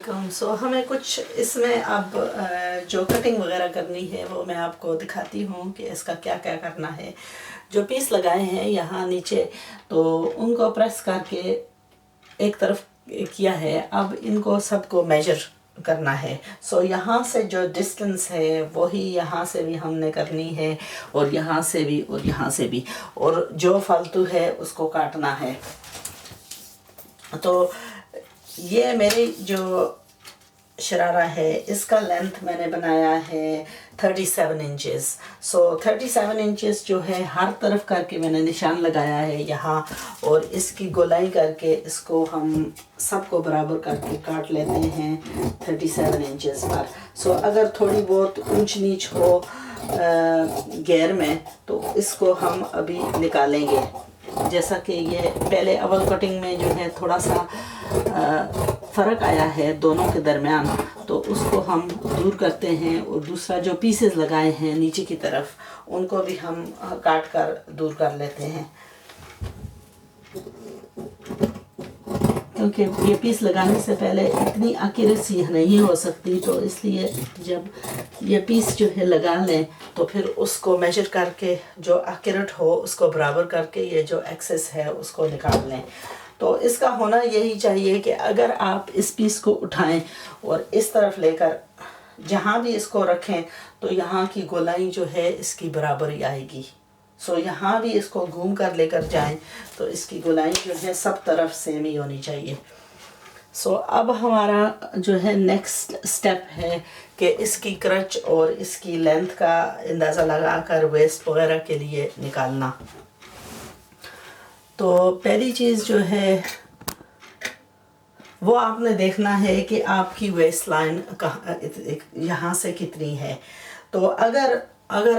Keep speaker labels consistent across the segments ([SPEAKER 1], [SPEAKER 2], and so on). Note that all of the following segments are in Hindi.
[SPEAKER 1] हमें कुछ इसमें अब जो कटिंग वगैरह करनी है वो मैं आपको दिखाती हूँ कि इसका क्या क्या करना है। जो पीस लगाए हैं यहाँ नीचे तो उनको प्रेस करके एक तरफ किया है। अब इनको सबको मेजर करना है। यहाँ से जो डिस्टेंस है वही यहाँ से भी हमने करनी है और यहाँ से भी और यहाँ से भी, और जो फालतू है उसको काटना है। तो ये मेरी जो शरारा है इसका लेंथ मैंने बनाया है 37 इंचेस। 37 इंचेस जो है हर तरफ करके मैंने निशान लगाया है यहाँ, और इसकी गोलाई करके इसको हम सबको बराबर करके काट लेते हैं 37 इंचेस पर। अगर थोड़ी बहुत ऊंच नीच हो घेर में तो इसको हम अभी निकालेंगे। जैसा कि ये पहले अवल कटिंग में जो है थोड़ा सा फ़र्क आया है दोनों के दरमियान, तो उसको हम दूर करते हैं। और दूसरा जो पीसेस लगाए हैं नीचे की तरफ उनको भी हम काट कर दूर कर लेते हैं, क्योंकि ये पीस लगाने से पहले इतनी एक्यूरेसी नहीं हो सकती। तो इसलिए जब ये पीस जो है लगा लें तो फिर उसको मेजर करके जो एक्यूरेट हो उसको बराबर करके ये जो एक्सेस है उसको निकाल लें। तो इसका होना यही चाहिए कि अगर आप इस पीस को उठाएं और इस तरफ लेकर जहाँ भी इसको रखें तो यहाँ की गोलाई जो है इसकी बराबर ही आएगी। यहाँ भी इसको घूम कर लेकर जाएं तो इसकी गोलाई जो है सब तरफ सेम ही होनी चाहिए। अब हमारा जो है नेक्स्ट स्टेप है कि इसकी क्रच और इसकी लेंथ का अंदाज़ा लगाकर वेस्ट वगैरह के लिए निकालना। तो पहली चीज़ जो है वो आपने देखना है कि आपकी वेस्ट लाइन कहाँ यहाँ से कितनी है। तो अगर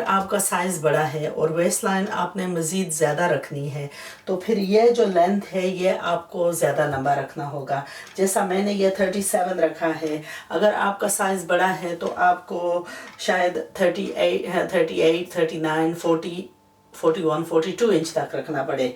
[SPEAKER 1] आपका साइज़ बड़ा है और वेस्ट लाइन आपने मज़ीद ज़्यादा रखनी है तो फिर ये जो लेंथ है ये आपको ज़्यादा लंबा रखना होगा। जैसा मैंने ये 37 रखा है, अगर आपका साइज़ बड़ा है तो आपको शायद 38, 39, 40, 41, 42 इंच तक रखना पड़े,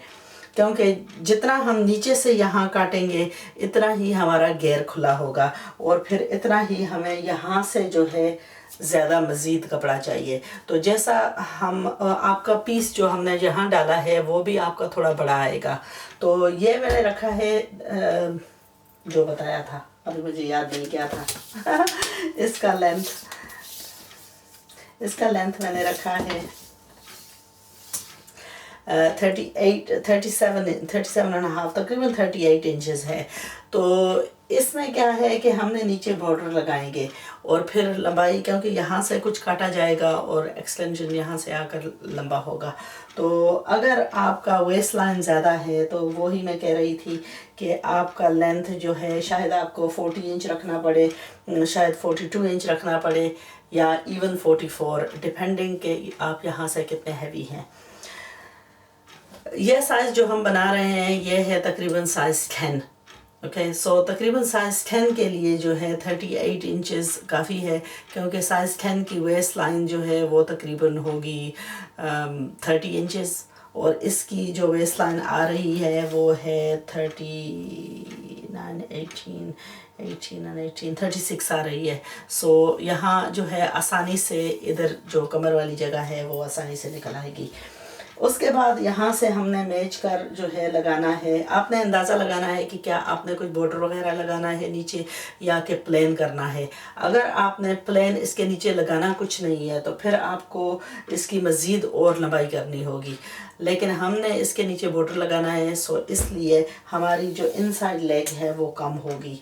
[SPEAKER 1] क्योंकि जितना हम नीचे से यहाँ काटेंगे इतना ही हमारा घेर खुला होगा और फिर इतना ही हमें यहाँ से जो है ज़्यादा मज़ीद कपड़ा चाहिए। तो जैसा हम आपका पीस जो हमने यहाँ डाला है वो भी आपका थोड़ा बड़ा आएगा। तो ये मैंने रखा है जो बताया था, अभी मुझे याद नहीं क्या था इसका लेंथ मैंने रखा है 37.5, तकरीबन 38 इंचेस है। तो इसमें क्या है कि हमने नीचे बॉर्डर लगाएंगे और फिर लंबाई, क्योंकि यहाँ से कुछ काटा जाएगा और एक्सटेंशन यहाँ से आकर लंबा होगा। तो अगर आपका वेस्ट लाइन ज़्यादा है तो वही मैं कह रही थी कि आपका लेंथ जो है शायद आपको 40 इंच रखना पड़े, शायद 42 इंच रखना पड़े, या इवन 44, डिपेंडिंग के आप यहाँ से कितने हैवी हैं। यह साइज़ जो हम बना रहे हैं ये है तकरीबन साइज़ 10। ओके, तकरीबन साइज़ 10 के लिए जो है 38 इंचेस काफ़ी है, क्योंकि साइज़ 10 की वेस्ट लाइन जो है वो तकरीबन होगी 30 इंचेस, और इसकी जो वेस्ट लाइन आ रही है वो है 36 आ रही है। यहाँ जो है आसानी से इधर जो कमर वाली जगह है वो आसानी से निकल आएगी। उसके बाद यहाँ से हमने मेज कर जो है लगाना है। आपने अंदाज़ा लगाना है कि क्या आपने कुछ बॉर्डर वगैरह लगाना है नीचे या कि प्लेन करना है। अगर आपने प्लेन इसके नीचे लगाना कुछ नहीं है तो फिर आपको इसकी मज़ीद और लंबाई करनी होगी, लेकिन हमने इसके नीचे बॉर्डर लगाना है इसलिए हमारी जो इनसाइड लेग है वो कम होगी।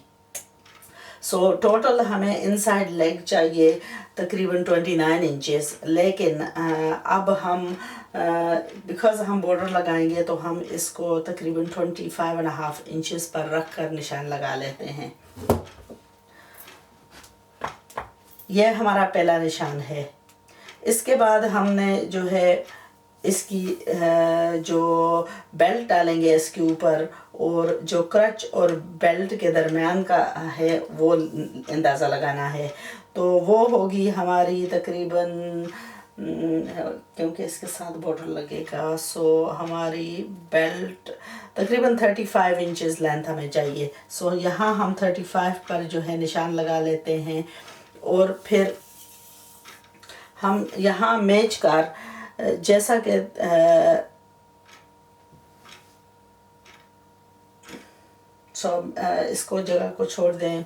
[SPEAKER 1] टोटल हमें इनसाइड लेग चाहिए तकरीबन 29 इंचेस, लेकिन अब हम बिकॉज़ हम बॉर्डर लगाएंगे तो हम इसको तकरीबन 25.5 इंचेस पर रख कर निशान लगा लेते हैं। यह हमारा पहला निशान है। इसके बाद हमने जो है इसकी जो बेल्ट डालेंगे इसके ऊपर, और जो क्रच और बेल्ट के दरमियान का है वो अंदाज़ा लगाना है। तो वो होगी हमारी तकरीबन क्योंकि इसके साथ बॉर्डर लगेगा। सो हमारी बेल्ट तकरीबन 35 इंचेस लेंथ हमें चाहिए। सो यहाँ हम 35 पर जो है निशान लगा लेते हैं और फिर हम यहाँ मैच कर जैसा कि इसको जगह को छोड़ दें,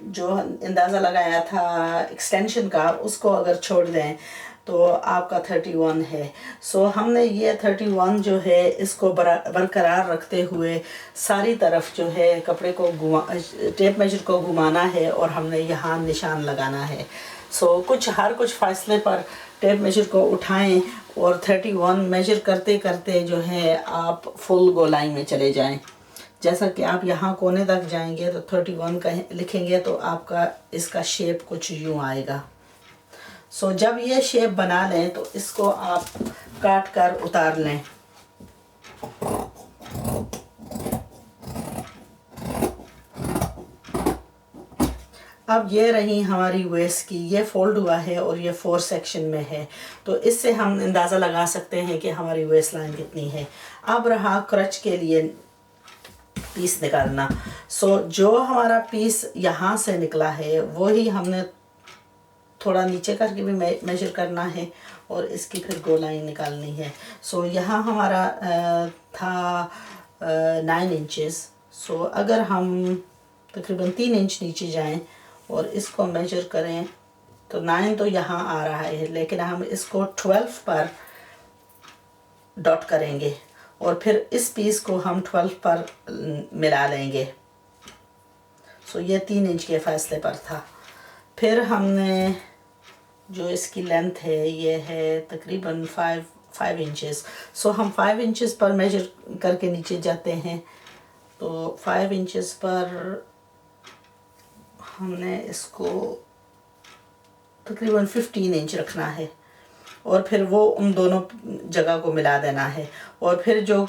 [SPEAKER 1] जो अंदाज़ा लगाया था एक्सटेंशन का उसको अगर छोड़ दें तो आपका 31 है। सो हमने ये 31 जो है इसको बरकरार रखते हुए सारी तरफ जो है कपड़े को टेप मेजर को घुमाना है और हमने यहाँ निशान लगाना है। सो हर कुछ फासले पर टेप मेजर को उठाएं और 31 मेजर करते करते जो है आप फुल गोलाई में चले जाएं। जैसा कि आप यहाँ कोने तक जाएंगे तो 31 का लिखेंगे तो आपका इसका शेप कुछ यूँ आएगा। सो जब ये शेप बना लें तो इसको आप काट कर उतार लें। अब ये रही हमारी वेस्ट की, ये फोल्ड हुआ है और ये 4 सेक्शन में है, तो इससे हम अंदाज़ा लगा सकते हैं कि हमारी वेस्ट लाइन कितनी है। अब रहा क्रच के लिए पीस निकालना। सो जो हमारा पीस यहाँ से निकला है वो ही हमने थोड़ा नीचे करके भी मेजर करना है और इसकी फिर गोलाई निकालनी है। सो यहाँ हमारा था 9 इंचेस। सो अगर हम तकरीबन 3 इंच नीचे जाएं और इसको मेजर करें तो 9 तो यहाँ आ रहा है, लेकिन हम इसको 12 पर डॉट करेंगे और फिर इस पीस को हम 12 पर मिला लेंगे। सो ये 3 इंच के फासले पर था। फिर हमने जो इसकी लेंथ है ये है तकरीबन 5 इंचेस। सो हम 5 इंचेस पर मेजर करके नीचे जाते हैं, तो 5 इंचेस पर हमने इसको तकरीबन 15 इंच रखना है और फिर वो उन दोनों जगह को मिला देना है और फिर जो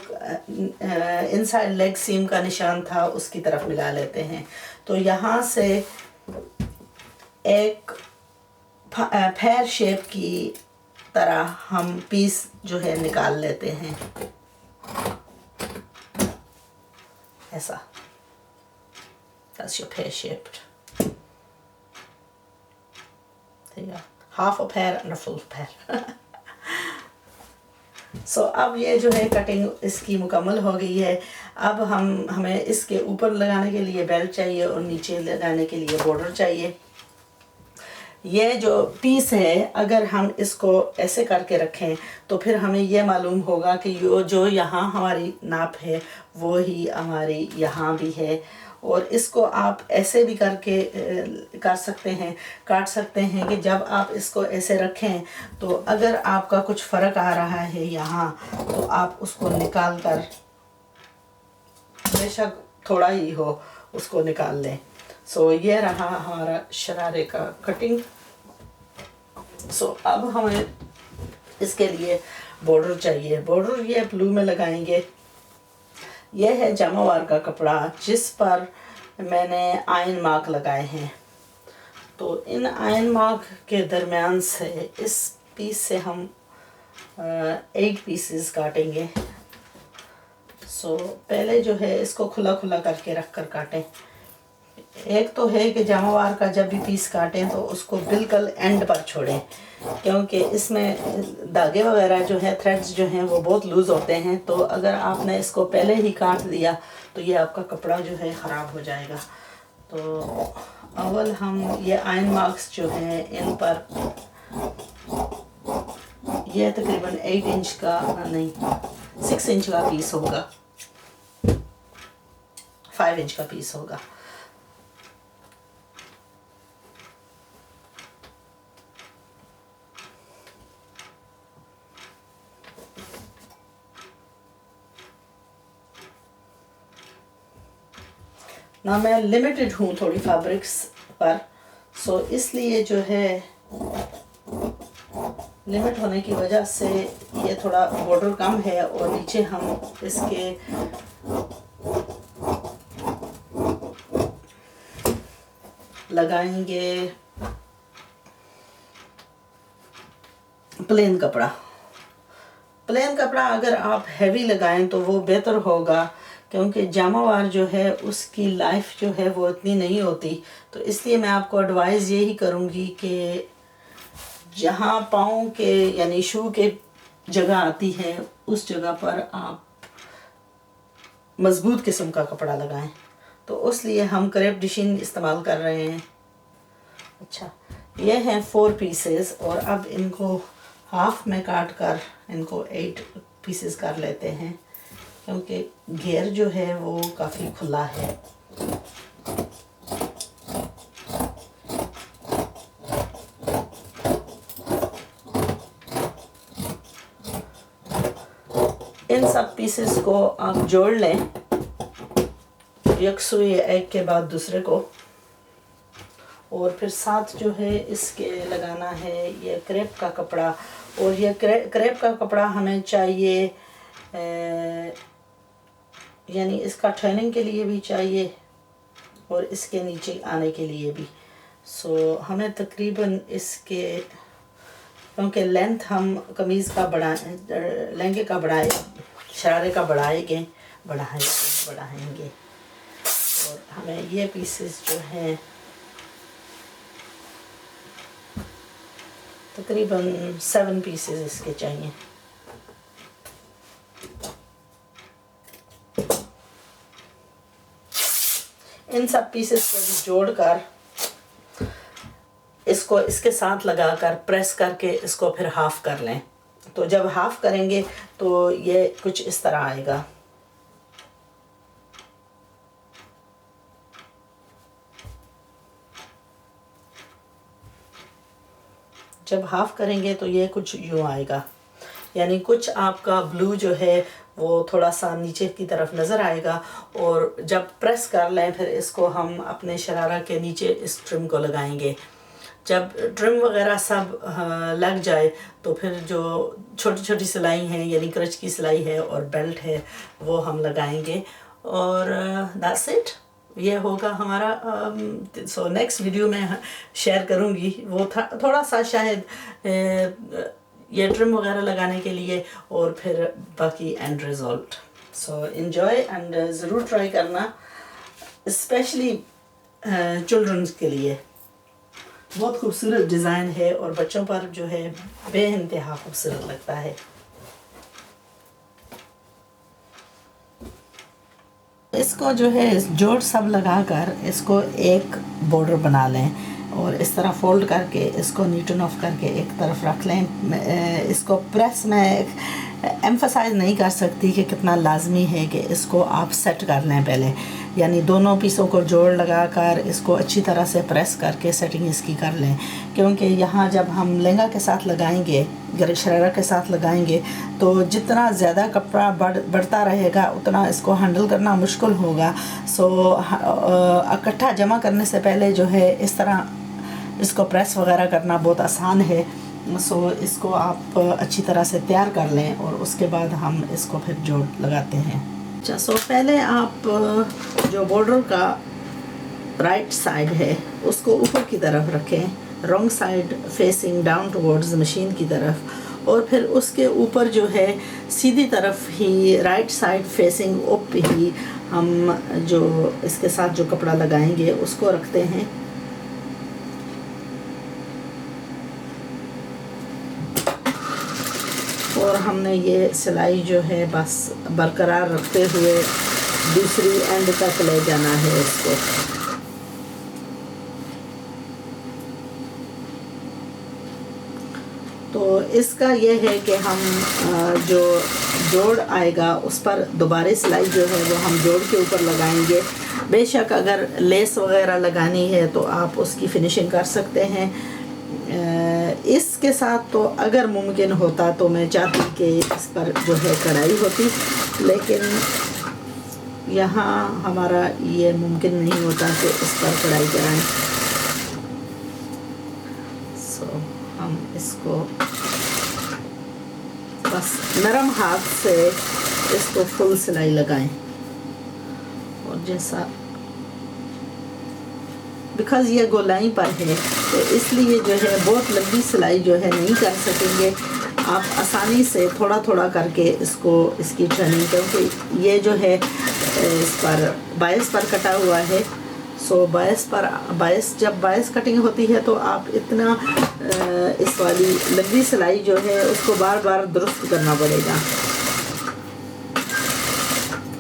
[SPEAKER 1] इनसाइड लेग सीम का निशान था उसकी तरफ मिला लेते हैं। तो यहाँ से एक फेयर शेप की तरह हम पीस जो है निकाल लेते हैं ऐसा। That's your pear shaped. There you go. Half a pear and a full pear. सो अब ये जो है कटिंग इसकी मुकम्मल हो गई है। अब हमें इसके ऊपर लगाने के लिए बेल्ट चाहिए और नीचे लगाने के लिए बॉर्डर चाहिए। ये जो पीस है अगर हम इसको ऐसे करके रखें तो फिर हमें ये मालूम होगा कि जो यहाँ हमारी नाप है वो ही हमारी यहाँ भी है। और इसको आप ऐसे भी करके कर सकते हैं, काट सकते हैं कि जब आप इसको ऐसे रखें तो अगर आपका कुछ फ़र्क आ रहा है यहाँ तो आप उसको निकाल कर, बेशक थोड़ा ही हो, उसको निकाल लें। सो ये रहा हमारा शरारे का कटिंग। सो अब हमें इसके लिए बॉर्डर चाहिए। बॉर्डर ये ब्लू में लगाएंगे। यह है जामावार का कपड़ा जिस पर मैंने आयन मार्क लगाए हैं। तो इन आयन मार्क के दरमियान से इस पीस से हम 8 पीसेस काटेंगे। सो पहले जो है इसको खुला खुला करके रख कर काटें। एक तो है कि जामावार का जब भी पीस काटें तो उसको बिल्कुल एंड पर छोड़ें, क्योंकि इसमें धागे वगैरह जो है, थ्रेड्स जो हैं वो बहुत लूज़ होते हैं। तो अगर आपने इसको पहले ही काट दिया तो ये आपका कपड़ा जो है ख़राब हो जाएगा। तो अव्वल हम ये आयन मार्क्स जो हैं इन पर, ये तकरीबन 8 इंच का नहीं 6 इंच का पीस होगा, 5 इंच का पीस होगा। ना मैं लिमिटेड हूँ थोड़ी फैब्रिक्स पर, सो इसलिए जो है लिमिट होने की वजह से ये थोड़ा बॉर्डर कम है और नीचे हम इसके लगाएंगे प्लेन कपड़ा। प्लेन कपड़ा अगर आप हैवी लगाएं तो वो बेहतर होगा, क्योंकि जामावार जो है उसकी लाइफ जो है वो इतनी नहीं होती। तो इसलिए मैं आपको एडवाइस यही करूँगी कि जहाँ पाँव के यानी शू के जगह आती है उस जगह पर आप मज़बूत किस्म का कपड़ा लगाएं। तो उसलिए हम क्रेप डिशीन इस्तेमाल कर रहे हैं। अच्छा, ये हैं 4 पीसेस और अब इनको हाफ में काट कर इनको 8 पीसेस कर लेते हैं, क्योंकि घेर जो है वो काफ़ी खुला है। इन सब पीसेस को आप जोड़ लें, एक सुई एक के बाद दूसरे को, और फिर साथ जो है इसके लगाना है ये क्रेप का कपड़ा। और ये क्रेप का कपड़ा हमें चाहिए यानी इसका टर्निंग के लिए भी चाहिए और इसके नीचे आने के लिए भी। सो हमें तकरीबन इसके, क्योंकि लेंथ हम कमीज़ का लहंगे का शरारे का बढ़ाएंगे, और हमें ये पीसेस जो हैं तकरीबन 7 पीसेस इसके चाहिए। इन सब पीसेस को भी जोड़कर इसको इसके साथ लगाकर प्रेस करके इसको फिर हाफ कर लें। तो जब हाफ करेंगे तो ये कुछ इस तरह आएगा। जब हाफ करेंगे तो ये कुछ यूँ आएगा, यानी कुछ आपका ब्लू जो है वो थोड़ा सा नीचे की तरफ नज़र आएगा। और जब प्रेस कर लें फिर इसको हम अपने शरारा के नीचे इस ट्रिम को लगाएंगे। जब ट्रिम वगैरह सब लग जाए तो फिर जो छोटी छोटी सिलाई हैं यानी क्रच की सिलाई है और बेल्ट है वो हम लगाएंगे, और दैट्स इट। ये होगा हमारा। सो नेक्स्ट वीडियो में शेयर करूँगी वो थोड़ा सा शायद ये ट्रिम वगैरह लगाने के लिए, और फिर बाकी and result. So enjoy and ज़रूर ट्राई करना, स्पेशली चिल्ड्रंस के लिए। बहुत खूबसूरत डिज़ाइन है और बच्चों पर जो है बेइंतहा खूबसूरत लगता है। इसको जो है जोड़ सब लगाकर इसको एक बॉर्डर बना लें और इस तरह फोल्ड करके इसको नीटन ऑफ करके एक तरफ रख लें। इसको प्रेस में एम्फसाइज नहीं कर सकती कि कितना लाजमी है कि इसको आप सेट कर लें पहले, यानी दोनों पीसों को जोड़ लगाकर इसको अच्छी तरह से प्रेस करके सेटिंग इसकी कर लें, क्योंकि यहाँ जब हम लहंगा के साथ लगाएंगे, शरारा के साथ लगाएंगे तो जितना ज़्यादा कपड़ा बढ़ता रहेगा उतना इसको हैंडल करना मुश्किल होगा। सो इकट्ठा जमा करने से पहले जो है इस तरह इसको प्रेस वगैरह करना बहुत आसान है। सो इसको आप अच्छी तरह से तैयार कर लें और उसके बाद हम इसको फिर जोड़ लगाते हैं। अच्छा, सो पहले आप जो बॉर्डर का राइट साइड है उसको ऊपर की तरफ रखें, wrong side facing down towards machine की तरफ, और फिर उसके ऊपर जो है सीधी तरफ ही राइट साइड फेसिंग अप ही हम जो इसके साथ जो कपड़ा लगाएंगे उसको रखते हैं। और हमने ये सिलाई जो है बस बरकरार रखते हुए दूसरी एंड तक ले जाना है इसको। तो इसका ये है कि हम जो जोड़ आएगा उस पर दोबारा सिलाई जो है वो हम जोड़ के ऊपर लगाएंगे। बेशक अगर लेस वगैरह लगानी है तो आप उसकी फिनिशिंग कर सकते हैं। इसके साथ तो अगर मुमकिन होता तो मैं चाहती कि इस पर जो है कढ़ाई होती, लेकिन यहाँ हमारा ये मुमकिन नहीं होता कि इस पर कढ़ाई कराएं। सो हम इसको बस नरम हाथ से इसको फुल सिलाई लगाएं, और जैसा बिकॉज़ ये गोलाई पर है तो इसलिए जो है बहुत लंबी सिलाई जो है नहीं कर सकेंगे। आप आसानी से थोड़ा थोड़ा करके इसकी टर्निंग, क्योंकि ये जो है इस पर 22 पर कटा हुआ है। सो 22 जब 22 कटिंग होती है तो आप इतना इस वाली लंबी सिलाई जो है उसको बार बार दुरुस्त करना पड़ेगा।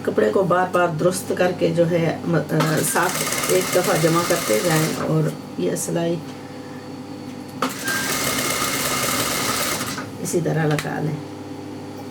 [SPEAKER 1] कपड़े को बार बार दुरुस्त करके जो है साथ एक दफ़ा जमा करते जाएं और ये सिलाई इसी तरह लगा लें।